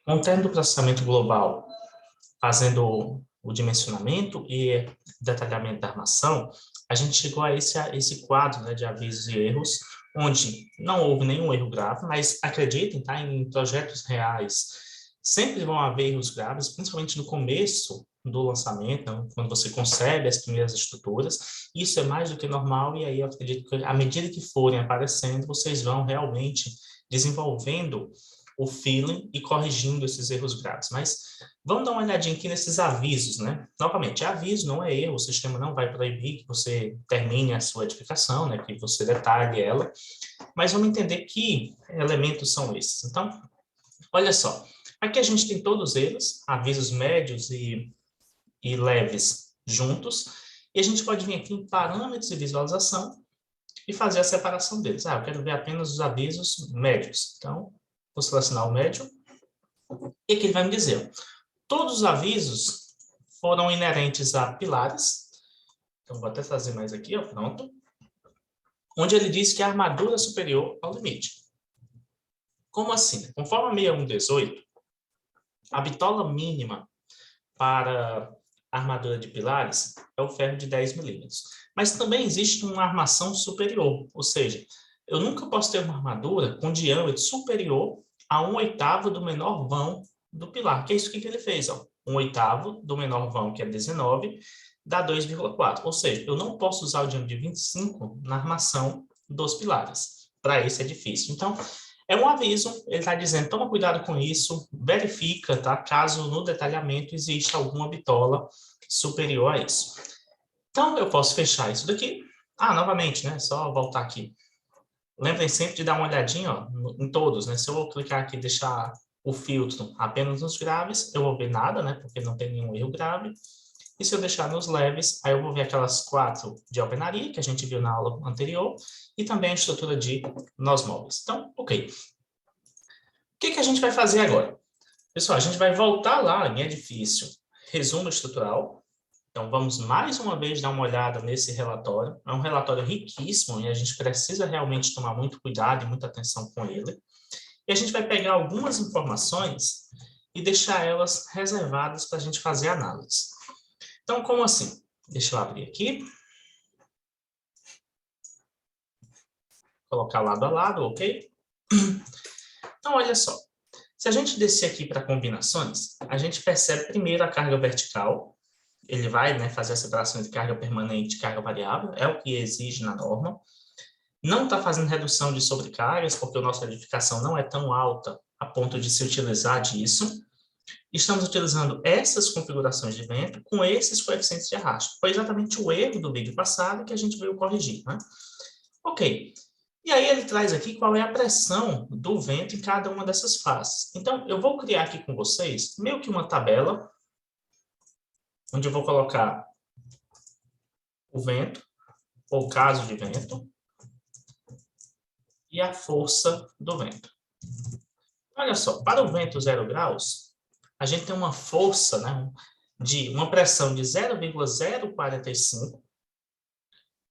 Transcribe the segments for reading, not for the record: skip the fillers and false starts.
Com o término do processamento global, fazendo o dimensionamento e detalhamento da armação, a gente chegou a esse quadro, né, de avisos e erros, onde não houve nenhum erro grave, mas acreditem, tá, em projetos reais, sempre vão haver erros graves, principalmente no começo do lançamento, né, quando você concebe as primeiras estruturas. Isso é mais do que normal, e aí eu acredito que à medida que forem aparecendo, vocês vão realmente desenvolvendo o feeling e corrigindo esses erros graves. Mas vamos dar uma olhadinha aqui nesses avisos, né? Novamente, aviso não é erro, o sistema não vai proibir que você termine a sua edificação, né? Que você detalhe ela, mas vamos entender que elementos são esses. Então, olha só, aqui a gente tem todos eles, avisos médios e leves juntos, e a gente pode vir aqui em parâmetros de visualização e fazer a separação deles. Eu quero ver apenas os avisos médios. Então, vou selecionar o médio, e aqui ele vai me dizer, todos os avisos foram inerentes a pilares, então vou até trazer mais aqui, pronto, onde ele diz que a armadura é superior ao limite. Como assim? Conforme a 6118, a bitola mínima para a armadura de pilares é o ferro de 10 milímetros. Mas também existe uma armação superior, ou seja, eu nunca posso ter uma armadura com diâmetro superior a 1/8 do menor vão do pilar, que é isso que ele fez, 1/8 do menor vão, que é 19, dá 2,4. Ou seja, eu não posso usar o diâmetro de 25 na armação dos pilares. Para isso é difícil. Então, é um aviso, ele está dizendo, toma cuidado com isso, verifica, tá? Caso no detalhamento exista alguma bitola superior a isso. Então, eu posso fechar isso daqui. Novamente, né? Só voltar aqui. Lembrem sempre de dar uma olhadinha, em todos, né? Se eu clicar aqui e deixar o filtro apenas nos graves, eu vou ver nada, né? Porque não tem nenhum erro grave. E se eu deixar nos leves, aí eu vou ver aquelas 4 de alvenaria, que a gente viu na aula anterior, e também a estrutura de nós móveis. Então, ok. O que a gente vai fazer agora? Pessoal, a gente vai voltar lá em edifício, resumo estrutural. Então, vamos mais uma vez dar uma olhada nesse relatório. É um relatório riquíssimo e a gente precisa realmente tomar muito cuidado e muita atenção com ele. E a gente vai pegar algumas informações e deixar elas reservadas para a gente fazer análise. Então, como assim? Deixa eu abrir aqui. Colocar lado a lado, ok? Então, olha só. Se a gente descer aqui para combinações, a gente percebe primeiro a carga vertical. Ele vai, né, fazer a separação de carga permanente e carga variável, é o que exige na norma. Não está fazendo redução de sobrecargas, porque a nossa edificação não é tão alta a ponto de se utilizar disso. Estamos utilizando essas configurações de vento com esses coeficientes de arrasto. Foi exatamente o erro do vídeo passado que a gente veio corrigir, né? Ok. E aí ele traz aqui qual é a pressão do vento em cada uma dessas faces. Então, eu vou criar aqui com vocês meio que uma tabela, onde eu vou colocar o vento, ou caso de vento, e a força do vento. Olha só, para o vento 0 graus, a gente tem uma força, né, de uma pressão de 0,045,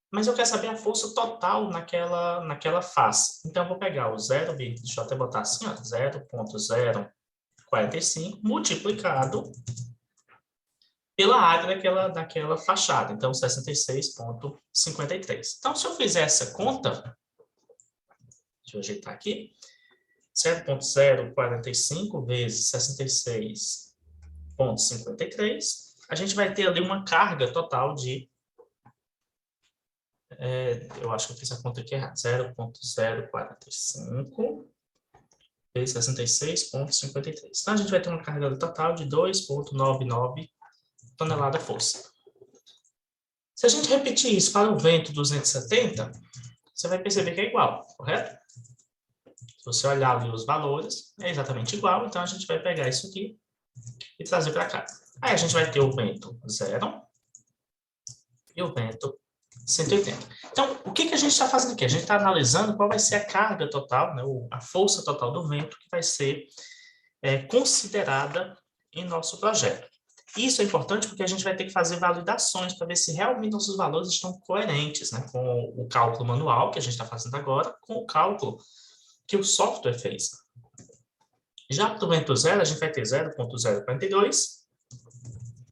mas eu quero saber a força total naquela face. Então, eu vou pegar o 0, deixa eu até botar assim, 0,045 multiplicado pela área daquela fachada, então 66,53. Então, se eu fizer essa conta, deixa eu ajeitar aqui, 0,045 vezes 66,53, a gente vai ter ali uma carga total de, eu acho que eu fiz a conta aqui errada, 0,045 vezes 66,53. Então, a gente vai ter uma carga total de 2,99 tonelada força. Se a gente repetir isso para o vento 270, você vai perceber que é igual, correto? Se você olhar ali os valores, é exatamente igual, então a gente vai pegar isso aqui e trazer para cá. Aí a gente vai ter o vento 0 e o vento 180. Então, o que a gente está fazendo aqui? A gente está analisando qual vai ser a carga total, né, a força total do vento que vai ser considerada em nosso projeto. Isso é importante porque a gente vai ter que fazer validações para ver se realmente nossos valores estão coerentes, né, com o cálculo manual que a gente está fazendo agora, com o cálculo que o software fez. Já para o vento zero, a gente vai ter 0,042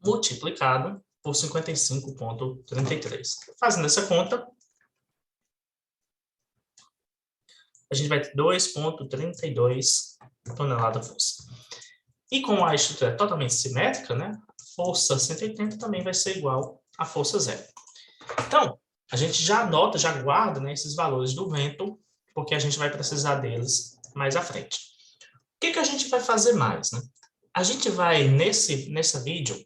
multiplicado por 55,33. Fazendo essa conta, a gente vai ter 2,32 toneladas-força. E como a estrutura é totalmente simétrica, né, força 180 também vai ser igual à força zero. Então, a gente já anota, já guarda, né, esses valores do vento, porque a gente vai precisar deles mais à frente. O que a gente vai fazer mais, né? A gente vai, nesse vídeo,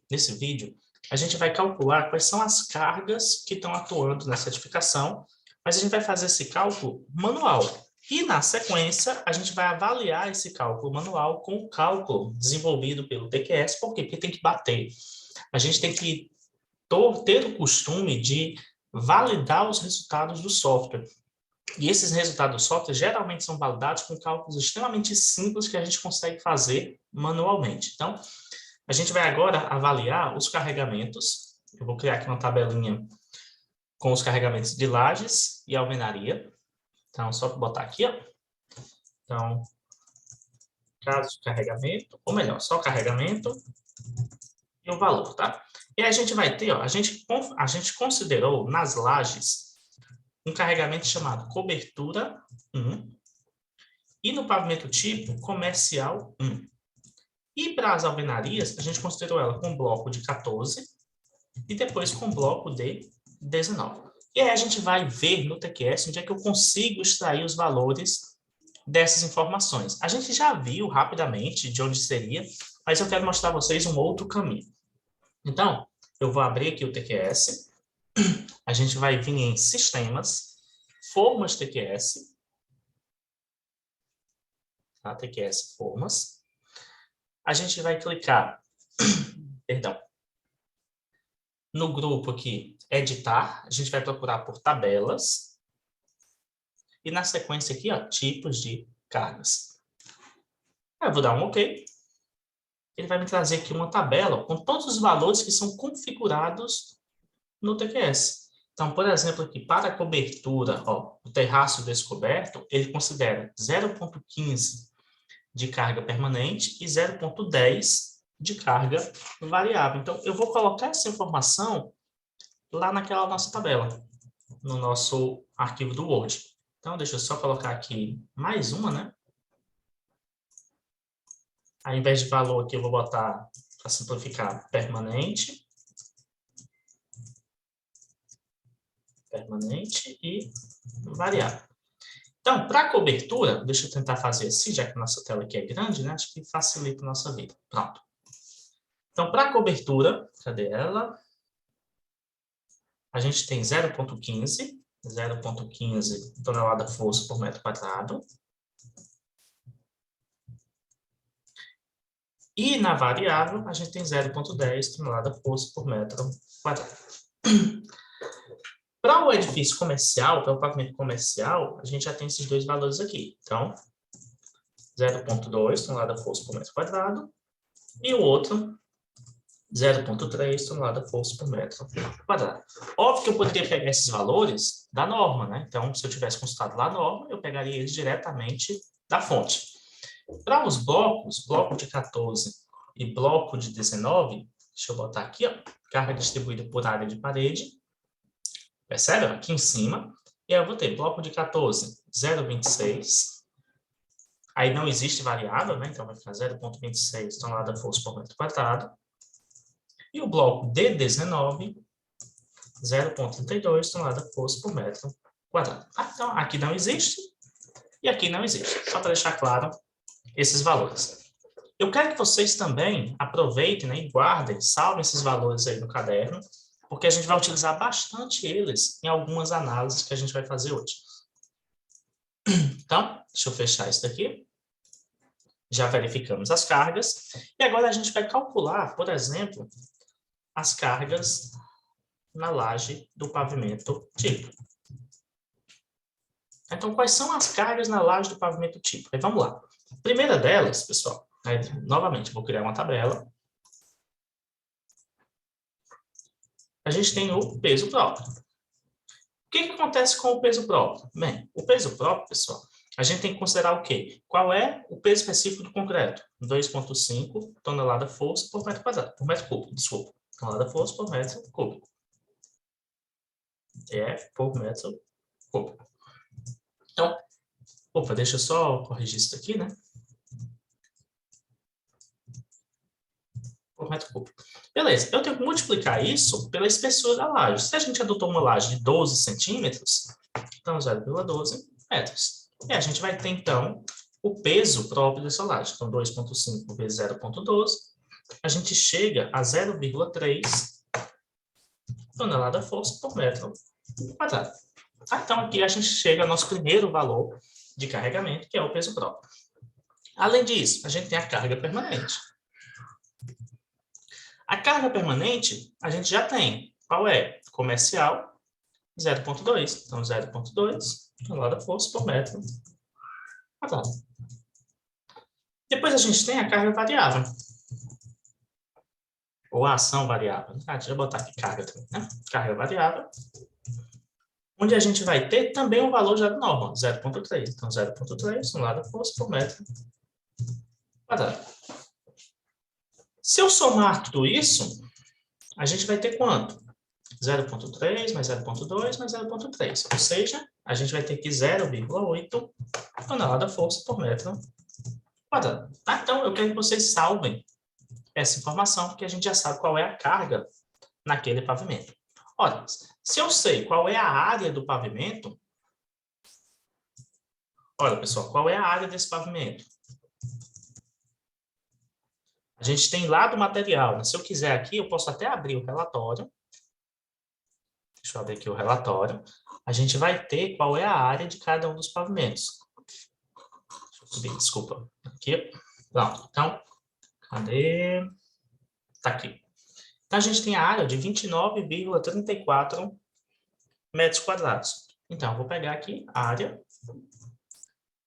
a gente vai calcular quais são as cargas que estão atuando nessa edificação, mas a gente vai fazer esse cálculo manual. E, na sequência, a gente vai avaliar esse cálculo manual com o cálculo desenvolvido pelo TQS. Por quê? Porque tem que bater. A gente tem que ter o costume de validar os resultados do software. E esses resultados do software geralmente são validados com cálculos extremamente simples que a gente consegue fazer manualmente. Então, a gente vai agora avaliar os carregamentos. Eu vou criar aqui uma tabelinha com os carregamentos de lajes e alvenaria. Então, só para botar aqui, ó. Então, caso de carregamento, ou melhor, só carregamento e o valor, tá? E aí a gente vai ter, ó, a gente considerou nas lajes um carregamento chamado cobertura 1 e no pavimento tipo comercial 1. E para as alvenarias, a gente considerou ela com bloco de 14 e depois com bloco de 19. E aí a gente vai ver no TQS onde é que eu consigo extrair os valores dessas informações. A gente já viu rapidamente de onde seria, mas eu quero mostrar a vocês um outro caminho. Então, eu vou abrir aqui o TQS, a gente vai vir em Sistemas, Formas TQS, tá? TQS Formas. A gente vai clicar, perdão, no grupo aqui, Editar, a gente vai procurar por tabelas, e na sequência aqui, ó, tipos de cargas. Eu vou dar um OK. Ele vai me trazer aqui uma tabela com todos os valores que são configurados no TQS. Então, por exemplo, aqui, para a cobertura, ó, o terraço descoberto, ele considera 0,15 de carga permanente e 0,10 de carga variável. Então, eu vou colocar essa informação lá naquela nossa tabela, no nosso arquivo do Word. Então, deixa eu só colocar aqui mais uma, né? Ao invés de valor aqui, eu vou botar, para simplificar, permanente e variável. Então, para a cobertura, deixa eu tentar fazer assim, já que a nossa tela aqui é grande, né? Acho que facilita a nossa vida. Pronto. Então, para a cobertura, cadê ela? A gente tem 0,15 tonelada-força por metro quadrado. E na variável, a gente tem 0,10 tonelada-força por metro quadrado. Para o edifício comercial, para o pavimento comercial, a gente já tem esses dois valores aqui. Então, 0,2 tonelada-força por metro quadrado e o outro 0,3 tonelada-força por metro quadrado. Óbvio que eu poderia pegar esses valores da norma, né? Então, se eu tivesse consultado lá a norma, eu pegaria eles diretamente da fonte. Para os blocos, bloco de 14 e bloco de 19, deixa eu botar aqui, ó, carga distribuída por área de parede, percebe? Aqui em cima. E aí eu vou ter bloco de 14, 0,26. Aí não existe variável, né? Então vai ficar 0,26 tonelada-força por metro quadrado. E o bloco de 19, 0,32 tonelada-força por metro quadrado. Então, aqui não existe e aqui não existe. Só para deixar claro esses valores. Eu quero que vocês também aproveitem, né, e guardem, salvem esses valores aí no caderno, porque a gente vai utilizar bastante eles em algumas análises que a gente vai fazer hoje. Então, deixa eu fechar isso daqui. Já verificamos as cargas. E agora a gente vai calcular, por exemplo, as cargas na laje do pavimento tipo. Então, quais são as cargas na laje do pavimento tipo? Aí, vamos lá. A primeira delas, pessoal, novamente, vou criar uma tabela. A gente tem o peso próprio. O que acontece com o peso próprio? Bem, o peso próprio, pessoal, a gente tem que considerar o quê? Qual é o peso específico do concreto? 2,5 tonelada-força por metro quadrado, por metro cúbico, desculpa. Tonelada-força por metro cúbico. TF por metro cúbico. Então, opa, deixa eu só corrigir isso aqui, né? Por metro cúbico. Beleza, eu tenho que multiplicar isso pela espessura da laje. Se a gente adotou uma laje de 12 centímetros, então 0,12 metros. E a gente vai ter, então, o peso próprio dessa laje. Então, 2,5 vezes 0,12, a gente chega a 0,3 tonelada-força por metro quadrado. Então, aqui a gente chega ao nosso primeiro valor de carregamento, que é o peso próprio. Além disso, a gente tem a carga permanente. A carga permanente, a gente já tem. Qual é? Comercial, 0,2. Então, 0,2 tonelada-força por metro quadrado. Depois a gente tem a carga variável. Ou a ação variável. Deixa eu botar aqui carga também, né? Carga variável. Onde a gente vai ter também um valor já de norma, 0,3. Então, 0,3 tonelada-força por metro quadrado. Se eu somar tudo isso, a gente vai ter quanto? 0,3 mais 0,2 mais 0,3. Ou seja, a gente vai ter aqui 0,8 tonelada-força por metro quadrado. Tá? Então, eu quero que vocês salvem essa informação, porque a gente já sabe qual é a carga naquele pavimento. Olha, se eu sei qual é a área do pavimento, olha, pessoal, qual é a área desse pavimento? A gente tem lá do material, né? Se eu quiser aqui, eu posso até abrir o relatório. Deixa eu abrir aqui o relatório. A gente vai ter qual é a área de cada um dos pavimentos. Deixa eu subir, desculpa. Aqui. Pronto. Então, cadê? Tá aqui. Então, a gente tem a área de 29,34 metros quadrados. Então, eu vou pegar aqui a área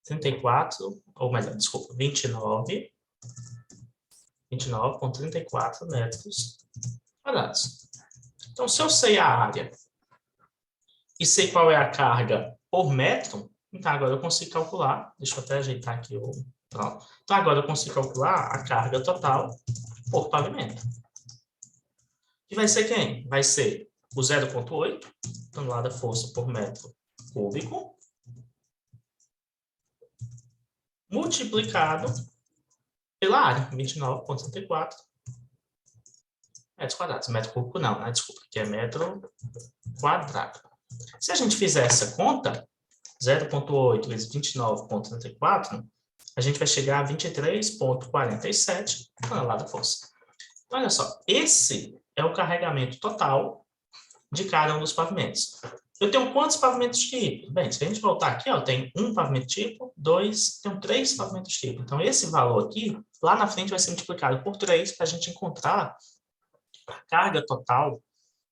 34, ou melhor, desculpa, 29,34 metros quadrados. Então, se eu sei a área e sei qual é a carga por metro, então agora eu consigo calcular, deixa eu até ajeitar aqui o... Pronto. Então, agora eu consigo calcular a carga total por pavimento. E vai ser quem? Vai ser o 0,8 tonelada-força por metro cúbico, multiplicado pela área, 29,34 metros quadrados. Metro cúbico não, né? Desculpa, que é metro quadrado. Se a gente fizer essa conta, 0,8 vezes 29,34, a gente vai chegar a 23,47 tonelada-força. Então, olha só, esse é o carregamento total de cada um dos pavimentos. Eu tenho quantos pavimentos tipo? Bem, se a gente voltar aqui, ó, tem um pavimento tipo, tenho 3 pavimentos tipo. Então, esse valor aqui, lá na frente, vai ser multiplicado por 3 para a gente encontrar a carga total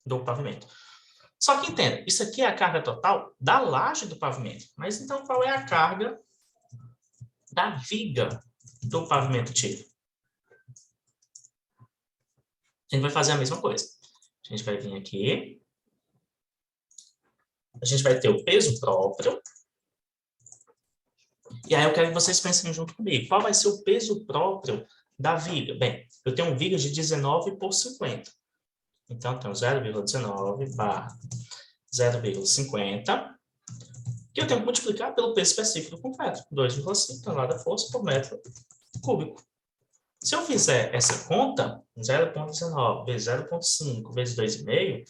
do pavimento. Só que entenda, isso aqui é a carga total da laje do pavimento. Mas então, qual é a carga da viga do pavimento tipo? A gente vai fazer a mesma coisa. A gente vai vir aqui. A gente vai ter o peso próprio. E aí eu quero que vocês pensem junto comigo. Qual vai ser o peso próprio da viga? Bem, eu tenho vigas de 19 por 50. Então, eu tenho 0,19 barra 0,50, que eu tenho que multiplicar pelo peso específico do concreto, 2,5 tonelada-força por metro cúbico. Se eu fizer essa conta, 0,19 vezes 0,5 vezes 2,5,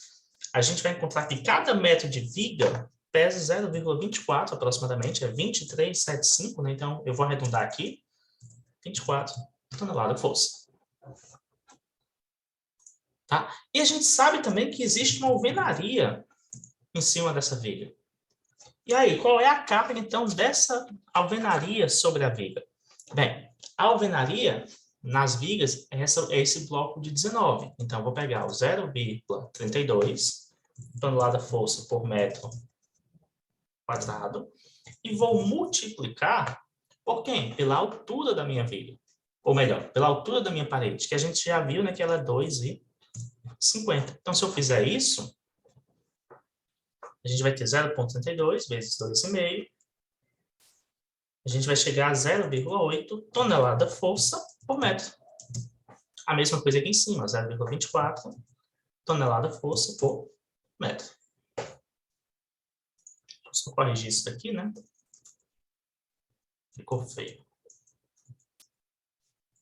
a gente vai encontrar que cada metro de viga pesa 0,24 aproximadamente, é 23,75, né? Então, eu vou arredondar aqui, 24 tonelada-força. Tá? E a gente sabe também que existe uma alvenaria em cima dessa viga. E aí, qual é a carga, então, dessa alvenaria sobre a viga? Bem, a alvenaria nas vigas é esse bloco de 19. Então, eu vou pegar o 0,32 tonelada-força por metro quadrado e vou multiplicar por quem? Pela altura da minha viga. Ou melhor, pela altura da minha parede, que a gente já viu, né, que ela é 2,50. Então, se eu fizer isso, a gente vai ter 0,32 vezes 2,5 a gente vai chegar a 0,8 tonelada-força por metro. A mesma coisa aqui em cima, 0,24 tonelada-força por metro. Deixa eu só corrigir isso daqui, né? Ficou feio.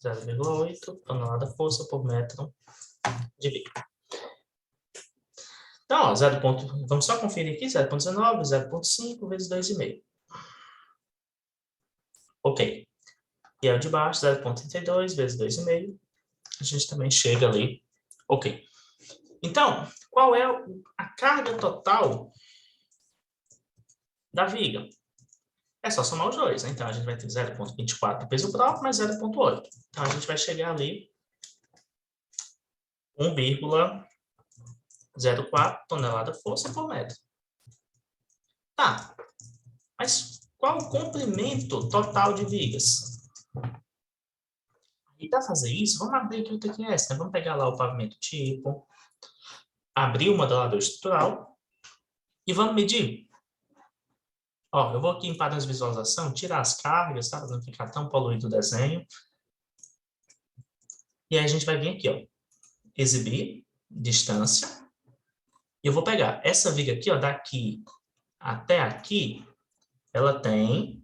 0,8 tonelada-força por metro de viga. Então, ó, vamos só conferir aqui, 0,19, 0,5 vezes 2,5. Ok. E é o de baixo, 0,32 vezes 2,5. A gente também chega ali. Ok. Então, qual é a carga total da viga? É só somar os dois, né? Então, a gente vai ter 0,24 peso próprio mais 0,8. Então, a gente vai chegar ali 1,04 tonelada força por metro. Tá, mas qual o comprimento total de vigas? E para fazer isso, vamos abrir aqui o TQS, né? Vamos pegar lá o pavimento tipo, abrir o modelador estrutural e vamos medir. Ó, eu vou aqui em padrões de visualização, tirar as cargas, tá? Para não ficar tão poluído o desenho. E aí a gente vai vir aqui, ó, exibir, distância. E eu vou pegar essa viga aqui, ó, daqui até aqui, ela tem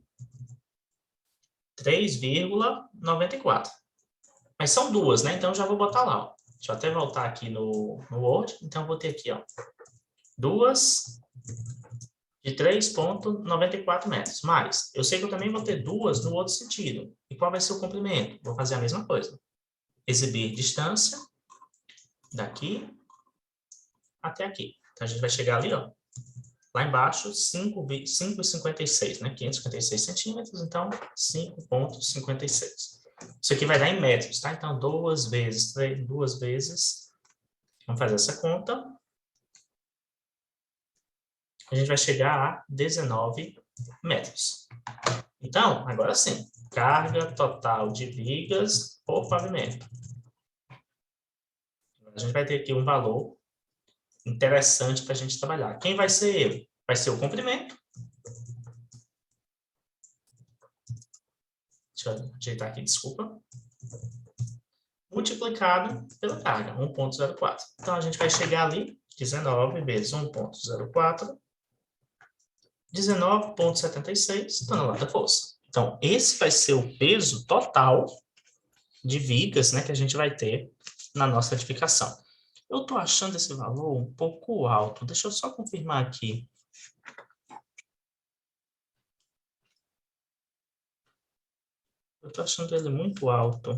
3,94. Mas são duas, né? Então eu já vou botar lá, ó. Deixa eu até voltar aqui no Word. Então eu vou ter aqui, ó, duas de 3,94 metros. Mas eu sei que eu também vou ter duas no outro sentido. E qual vai ser o comprimento? Vou fazer a mesma coisa. Exibir distância daqui até aqui. Então a gente vai chegar ali, ó, lá embaixo, 5,56, né? 556 centímetros, então 5,56. Isso aqui vai dar em metros, tá? Então, duas vezes. Vamos fazer essa conta. A gente vai chegar a 19 metros. Então, agora sim, carga total de vigas por pavimento. A gente vai ter aqui um valor interessante para a gente trabalhar. Quem vai ser ele? Vai ser o comprimento. Deixa eu ajeitar aqui, desculpa. Multiplicado pela carga, 1,04. Então, a gente vai chegar ali, 19 vezes 1,04, 19,76 tonelada-força. Então, esse vai ser o peso total de vigas, né, que a gente vai ter na nossa edificação. Eu estou achando esse valor um pouco alto. Deixa eu só confirmar aqui. Eu estou achando ele muito alto.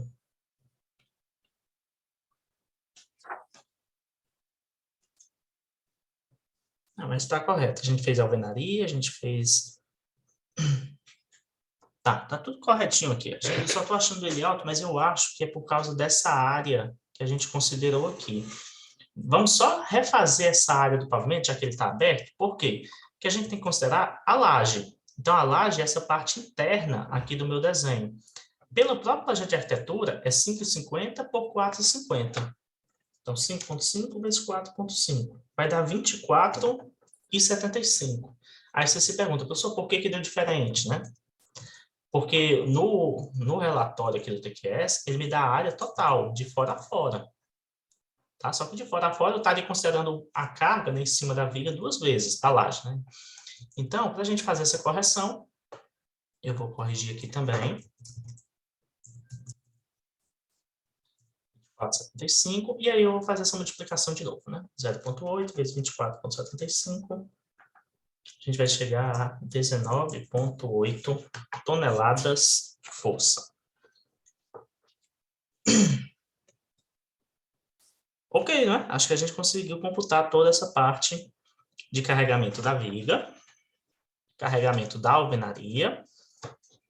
Ah, mas está correto. A gente fez alvenaria, a gente fez... Tá tudo corretinho aqui. Eu só estou achando ele alto, mas eu acho que é por causa dessa área que a gente considerou aqui. Vamos só refazer essa área do pavimento, já que ele está aberto. Por quê? Porque a gente tem que considerar a laje. Então, a laje é essa parte interna aqui do meu desenho. Pelo próprio projeto de arquitetura, é 5,50 por 4,50. Então, 5,5 vezes 4,5. Vai dar 24,75. Aí você se pergunta, professor, por que deu diferente, né? Porque no relatório aqui do TQS, ele me dá a área total, de fora a fora. Tá? Só que de fora a fora eu estaria considerando a carga, né, em cima da viga duas vezes, a laje, né? Então, para a gente fazer essa correção, eu vou corrigir aqui também. 4,75, e aí eu vou fazer essa multiplicação de novo, né? 0,8 vezes 24,75. A gente vai chegar a 19,8 toneladas força. Ok, né? Acho que a gente conseguiu computar toda essa parte de carregamento da viga, carregamento da alvenaria,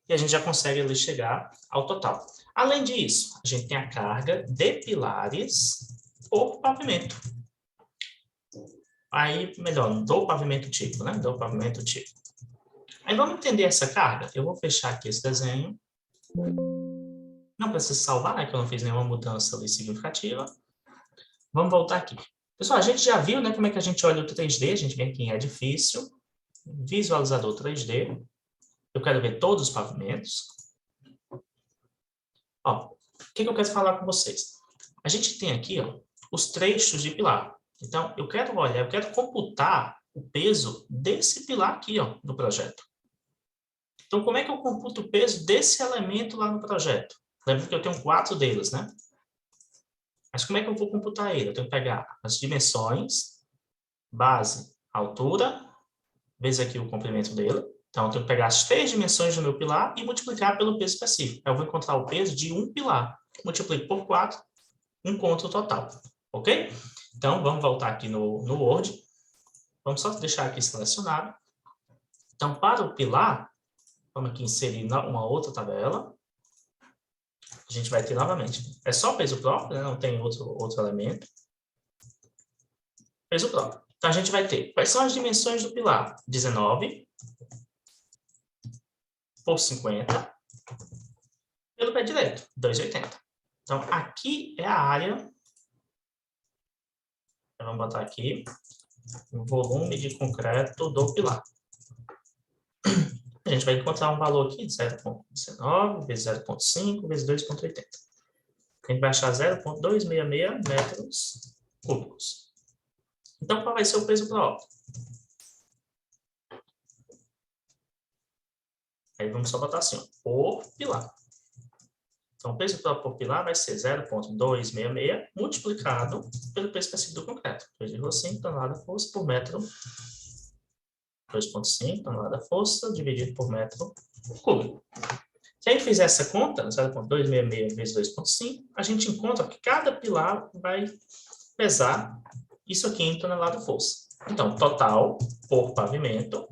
e a gente já consegue ali chegar ao total. Além disso, a gente tem a carga de pilares por pavimento. Aí, melhor, do pavimento tipo, né? Do pavimento tipo. Aí vamos entender essa carga. Eu vou fechar aqui esse desenho. Não precisa salvar, né? Que eu não fiz nenhuma mudança ali significativa. Vamos voltar aqui. Pessoal, a gente já viu, né? Como é que a gente olha o 3D. A gente vem aqui em edifício, visualizador 3D. Eu quero ver todos os pavimentos. Ó, o que eu quero falar com vocês? A gente tem aqui, ó, os trechos de pilar. Então, eu quero olhar, eu quero computar o peso desse pilar aqui, ó, no projeto. Então, como é que eu computo o peso desse elemento lá no projeto? Lembra que eu tenho 4 deles, né? Mas como é que eu vou computar ele? Eu tenho que pegar as dimensões, base, altura, vezes aqui o comprimento dele. Então, eu tenho que pegar as 3 dimensões do meu pilar e multiplicar pelo peso específico. Eu vou encontrar o peso de um pilar. Multiplico por 4, encontro o total. Ok? Então, vamos voltar aqui no Word. Vamos só deixar aqui selecionado. Então, para o pilar, vamos aqui inserir uma outra tabela. A gente vai ter novamente. É só peso próprio, né? Não tem outro elemento. Peso próprio. Então, a gente vai ter. Quais são as dimensões do pilar? 19 por 50 pelo pé direito, 2,80. Então, aqui é a área. Vamos botar aqui o volume de concreto do pilar. A gente vai encontrar um valor aqui de 0,19 vezes 0,5 vezes 2,80. A gente vai achar 0,266 metros cúbicos. Então, qual vai ser o peso próprio? Aí vamos só botar assim, ó, por pilar. Então, o peso próprio por pilar vai ser 0,266 multiplicado pelo peso específico do concreto. 2,5 tonelada-força por metro. 2,5 tonelada-força dividido por metro cúbico. Se a gente fizer essa conta, 0,266 vezes 2,5, a gente encontra que cada pilar vai pesar isso aqui em tonelada-força. Então, total por pavimento,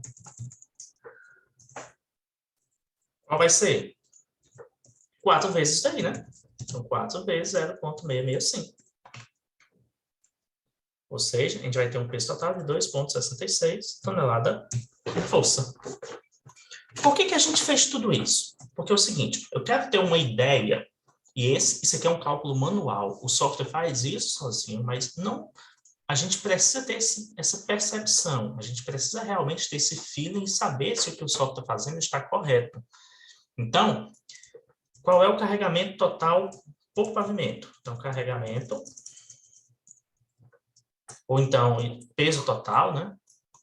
qual vai ser? 4 vezes isso aí, né? Então, 4 vezes 0,665. Ou seja, a gente vai ter um peso total de 2,66 tonelada-força. Por que a gente fez tudo isso? Porque é o seguinte, eu quero ter uma ideia, e isso aqui é um cálculo manual, o software faz isso sozinho, mas não, a gente precisa ter essa percepção, a gente precisa realmente ter esse feeling e saber se o que o software está fazendo está correto. Então, qual é o carregamento total por pavimento? Então, carregamento, ou então peso total, né?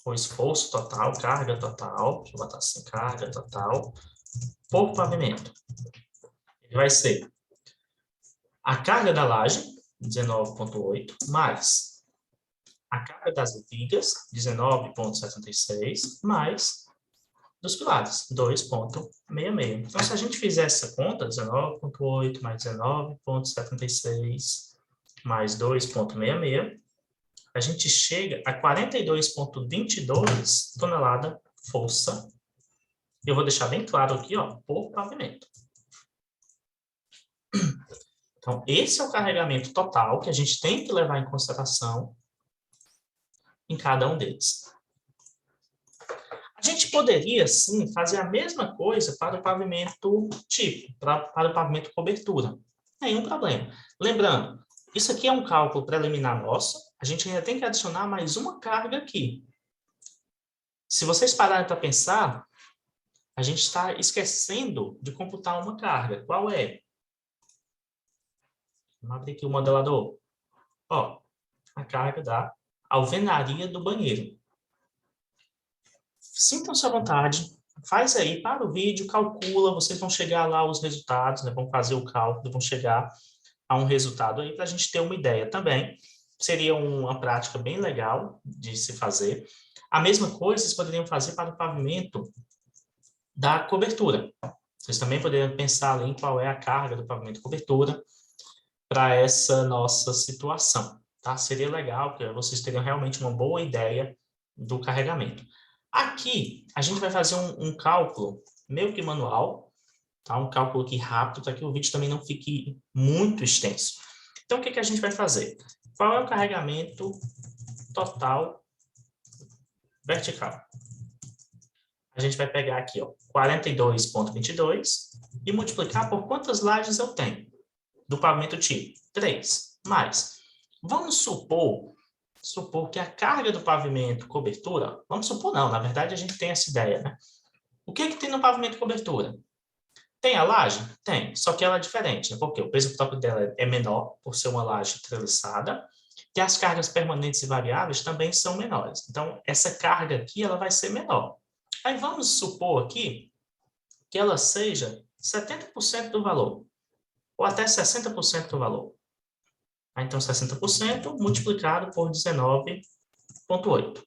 Ou esforço total, carga total, deixa eu botar assim, carga total, por pavimento. Ele vai ser a carga da laje, 19,8, mais a carga das vigas, 19,76, mais dos pilares, 2,66. Então, se a gente fizer essa conta, 19,8 mais 19,76 mais 2,66, a gente chega a 42,22 tonelada força. Eu vou deixar bem claro aqui, ó, por pavimento. Então, esse é o carregamento total que a gente tem que levar em consideração em cada um deles. A gente poderia, sim, fazer a mesma coisa para o pavimento tipo, para o pavimento cobertura. Nenhum problema. Lembrando, isso aqui é um cálculo preliminar nosso, a gente ainda tem que adicionar mais uma carga aqui. Se vocês pararem para pensar, a gente está esquecendo de computar uma carga. Qual é? Vamos abrir aqui o modelador. Ó, a carga da alvenaria do banheiro. Sintam-se à vontade, faz aí, para o vídeo, calcula, vocês vão chegar lá os resultados, né, vão fazer o cálculo, vão chegar a um resultado aí para a gente ter uma ideia também. Seria uma prática bem legal de se fazer. A mesma coisa vocês poderiam fazer para o pavimento da cobertura. Vocês também poderiam pensar ali em qual é a carga do pavimento cobertura para essa nossa situação, tá? Seria legal, porque vocês teriam realmente uma boa ideia do carregamento. Aqui, a gente vai fazer um cálculo meio que manual, tá? Um cálculo aqui rápido, para que o vídeo também não fique muito extenso. Então, o que a gente vai fazer? Qual é o carregamento total vertical? A gente vai pegar aqui, ó, 42,22 e multiplicar por quantas lajes eu tenho do pavimento tipo? 3. Mais. Vamos supor que a carga do pavimento cobertura, vamos supor não, na verdade a gente tem essa ideia, né? O que tem no pavimento de cobertura? Tem a laje? Tem, só que ela é diferente, né? Porque o peso próprio dela é menor, por ser uma laje treliçada, e as cargas permanentes e variáveis também são menores. Então, essa carga aqui, ela vai ser menor. Aí vamos supor aqui que ela seja 70% do valor, ou até 60% do valor. Então, 60% multiplicado por 19,8.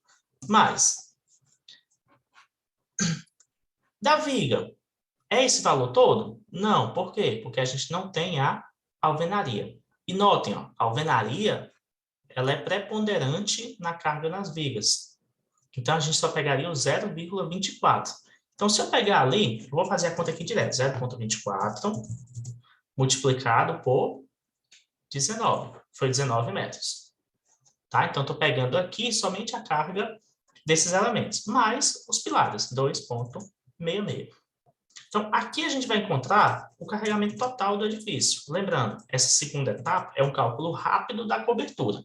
Mas, da viga, é esse valor todo? Não. Por quê? Porque a gente não tem a alvenaria. E notem, ó, a alvenaria ela é preponderante na carga nas vigas. Então, a gente só pegaria o 0,24. Então, se eu pegar ali, eu vou fazer a conta aqui direto, 0,24 multiplicado por 19. Foi 19 metros. Tá? Então, estou pegando aqui somente a carga desses elementos, mais os pilares, 2,66. Então, aqui a gente vai encontrar o carregamento total do edifício. Lembrando, essa segunda etapa é um cálculo rápido da cobertura.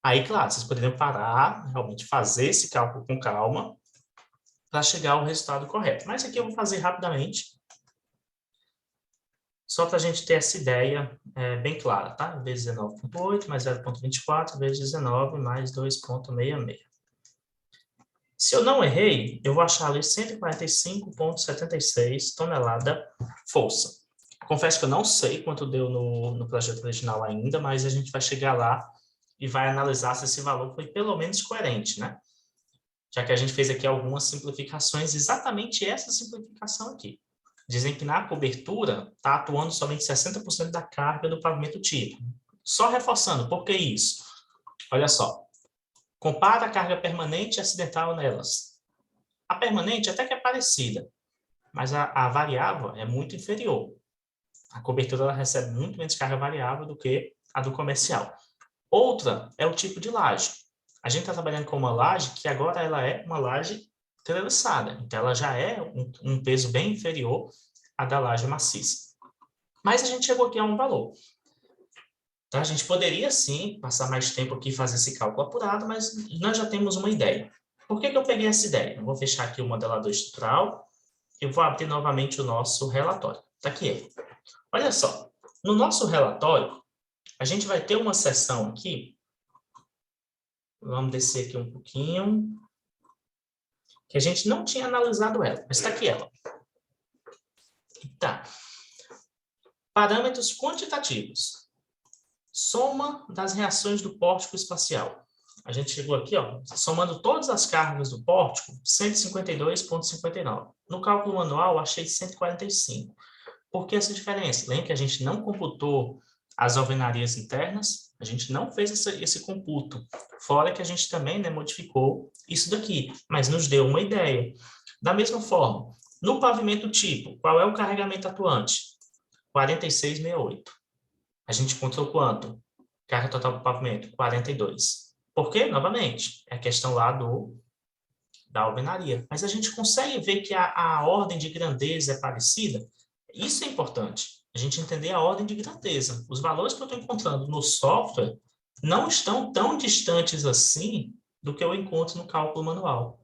Aí, claro, vocês poderiam parar, realmente fazer esse cálculo com calma, para chegar ao resultado correto. Mas aqui eu vou fazer rapidamente, só para a gente ter essa ideia bem clara, tá? Vezes 19,8 mais 0,24 vezes 19 mais 2,66. Se eu não errei, eu vou achar ali 145,76 tonelada força. Confesso que eu não sei quanto deu no projeto original ainda, mas a gente vai chegar lá e vai analisar se esse valor foi pelo menos coerente, né? Já que a gente fez aqui algumas simplificações, exatamente essa simplificação aqui. Dizem que na cobertura está atuando somente 60% da carga do pavimento tipo. Só reforçando, por que isso? Olha só. Compara a carga permanente e acidental nelas. A permanente até que é parecida, mas a variável é muito inferior. A cobertura ela recebe muito menos carga variável do que a do comercial. Outra é o tipo de laje. A gente está trabalhando com uma laje que agora ela é uma laje treliçada. Então, ela já é um peso bem inferior à da laje maciça. Mas a gente chegou aqui a um valor. Tá? A gente poderia, sim, passar mais tempo aqui e fazer esse cálculo apurado, mas nós já temos uma ideia. Por que eu peguei essa ideia? Eu vou fechar aqui o modelador estrutural e vou abrir novamente o nosso relatório. Está aqui ele. Olha só, no nosso relatório, a gente vai ter uma seção aqui. Vamos descer aqui um pouquinho. Que a gente não tinha analisado ela, mas está aqui ela. Tá. Parâmetros quantitativos. Soma das reações do pórtico espacial. A gente chegou aqui, ó, somando todas as cargas do pórtico, 152,59. No cálculo manual, achei 145. Por que essa diferença? Lembra que a gente não computou as alvenarias internas? A gente não fez esse computo. Fora que a gente também, né, modificou isso daqui, mas nos deu uma ideia. Da mesma forma, no pavimento tipo, qual é o carregamento atuante? 46,68. A gente encontrou quanto? Carga total do pavimento? 42. Por quê? Novamente, é a questão lá da alvenaria. Mas a gente consegue ver que a ordem de grandeza é parecida? Isso é importante, a gente entender a ordem de grandeza. Os valores que eu estou encontrando no software não estão tão distantes assim do que eu encontro no cálculo manual.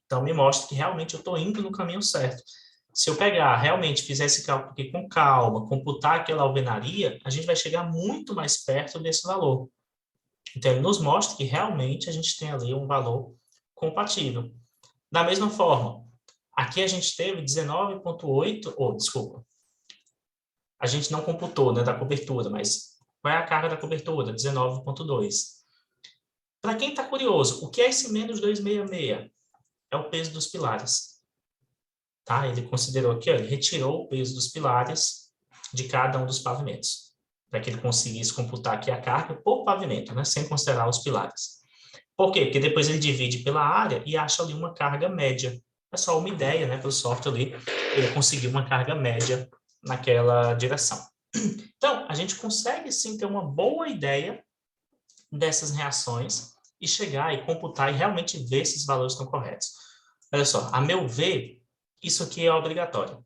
Então, me mostra que realmente eu estou indo no caminho certo. Se eu pegar, realmente fizer esse cálculo aqui com calma, computar aquela alvenaria, a gente vai chegar muito mais perto desse valor. Então, ele nos mostra que realmente a gente tem ali um valor compatível. Da mesma forma, aqui a gente teve 19,8, desculpa, a gente não computou, né, da cobertura, mas qual é a carga da cobertura? 19,2. Para quem está curioso, o que é esse menos 266? É o peso dos pilares. Tá? Ele considerou aqui, ó, ele retirou o peso dos pilares de cada um dos pavimentos, para que ele conseguisse computar aqui a carga por pavimento, né, sem considerar os pilares. Por quê? Porque depois ele divide pela área e acha ali uma carga média. É só uma ideia, né, para o software ali, ele conseguir uma carga média naquela direção. Então, a gente consegue sim ter uma boa ideia dessas reações e chegar e computar e realmente ver se esses valores estão corretos. Olha só, a meu ver, isso aqui é obrigatório.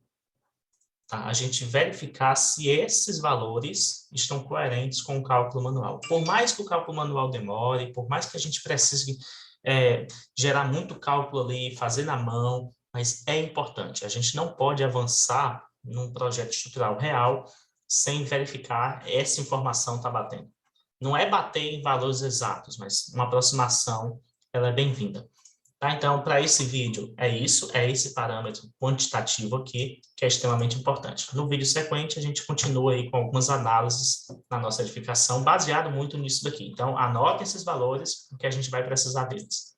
Tá? A gente verificar se esses valores estão coerentes com o cálculo manual. Por mais que o cálculo manual demore, por mais que a gente precise gerar muito cálculo ali, fazer na mão, mas é importante. A gente não pode avançar num projeto estrutural real sem verificar essa informação está batendo. Não é bater em valores exatos, mas uma aproximação, ela é bem-vinda. Tá? Então, para esse vídeo, é esse parâmetro quantitativo aqui, que é extremamente importante. No vídeo sequente, a gente continua aí com algumas análises na nossa edificação, baseado muito nisso daqui. Então, anotem esses valores, porque a gente vai precisar deles.